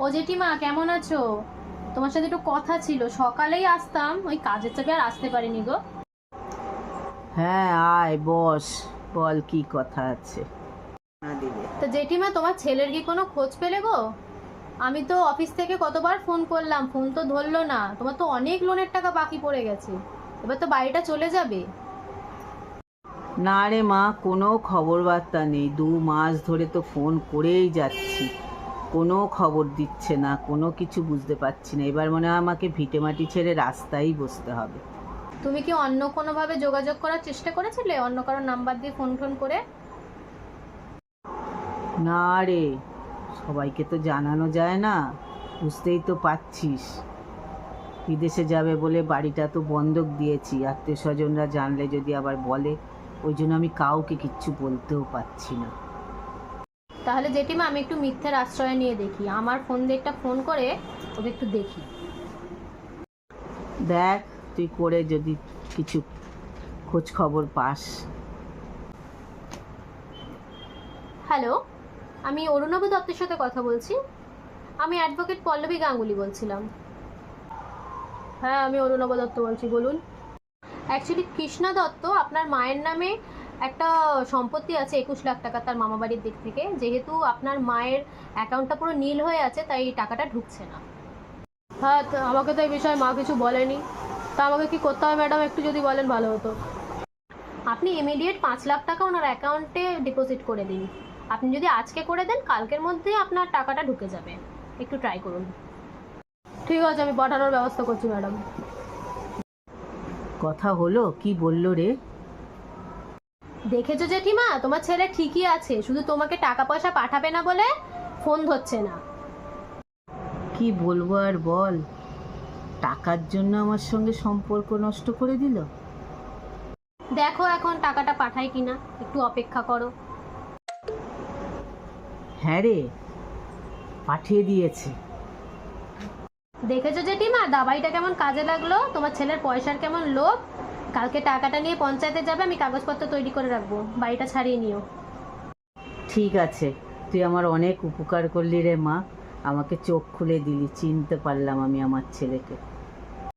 ও জেঠিমা, কেমন আছো? তোমার সাথে একটু কথা ছিল, সকালেই আসতাম, ওই কাজের চাপে আর আসতে পারিনি গো। হ্যাঁ, আয় বস। বল, কি কথা আছে? না দিলে তো জেঠিমা, তোমার ছেলের কি কোনো খোঁজ পেলে গো? আমি তো অফিস থেকে কতবার ফোন করলাম, ফোন তো ধরলো না। তোমার তো অনেক লোনের টাকা বাকি পড়ে গেছে, এবার তো বাড়িটা চলে যাবে। না রে মা, কোনো খবর বার্তা নেই। 2 মাস ধরে তো ফোন করেই যাচ্ছি, কোনো খবর দিচ্ছে না, কোনো কিছু বুঝতে পারছি না। এবার মনে হয় আমাকে ভিটেমাটি ছেড়ে রাস্তায় বসতে হবে। তুমি কি অন্য কোনোভাবে যোগাযোগ করার চেষ্টা করেছিলে, অন্য কারোর নাম্বার দিয়ে ফোন টোন করে? না রে, সবাইকে তো জানানো যায় না, বুঝতেই তো পারছিস। বিদেশে যাবে বলে বাড়িটা তো বন্ধক দিয়েছি, আত্মীয় স্বজনরা জানলে যদি আবার বলে, ওই জন্য আমি কাউকে কিচ্ছু বলতেও পারছি না। তাহলে জেঠিমা, আমি একটু মিথ্যের আশ্রয় নিয়ে দেখি, আমার ফোন দিয়ে একটা ফোন করে ওকে একটু দেখি। দেখ, তুই করে যদি কিছু খোঁজ খবর পাস। হ্যালো, আমি অরুণাভ দত্তের সাথে কথা বলছি। আমি অ্যাডভোকেট পল্লবী গাঙ্গুলি বলছিলাম। হ্যাঁ, আমি অরুণাভ দত্ত বলছি, বলুন। অ্যাকচুয়ালি কৃষ্ণা দত্ত, আপনার মায়ের নামে একটা সম্পত্তি আছে 21 লাখ টাকা তার মামাবাড়ির দিক থেকে। যেহেতু আপনার মায়ের অ্যাকাউন্টটা পুরো নীল হয়ে আছে, তাই টাকাটা ঢুকছে না। হ্যাঁ, আমাকে তো এই বিষয়ে মা কিছু বলেনি। তা আমাকে কি করতে হবে ম্যাডাম, একটু যদি বলেন ভালো হতো। আপনি ইমিডিয়েট 5 লাখ টাকা ওনার অ্যাকাউন্টে ডিপোজিট করে দিন। আপনি যদি আজকে করে দেন, কালকের মধ্যেই আপনার টাকাটা ঢুকে যাবে। একটু ট্রাই করুন। ঠিক আছে, আমি পাঠানোর ব্যবস্থা করছি ম্যাডাম। কথা হলো, কি বললো রে? দেখেছো জেঠিমা, তোমার ছেলে ঠিকই আছে, শুধু তোমাকে টাকা পয়সা পাঠাবে না বলে ফোন ধরছে না। কি বলবো আর বল, টাকার জন্য আমার সঙ্গে সম্পর্ক নষ্ট করে দিল। দেখো এখন টাকাটা পাঠায় কিনা, একটু অপেক্ষা করো। হ্যাঁ রে, পাঠিয়ে দিয়েছে। দেখেছো জেঠিমা, দাবাইটা কেমন কাজে লাগলো, তোমার ছেলের পয়সার কেমন লোভ। কালকে টাকাটা নিয়ে পঞ্চায়েতে যাবে, আমি কাগজপত্র তৈরি করে রাখবো, বাড়িটা ছাড়িয়ে নিও। ঠিক আছে, তুই আমার অনেক উপকার করলি রে মা, আমাকে চোখ খুলে দিলি, চিনতে পারলাম আমি আমার ছেলেকে।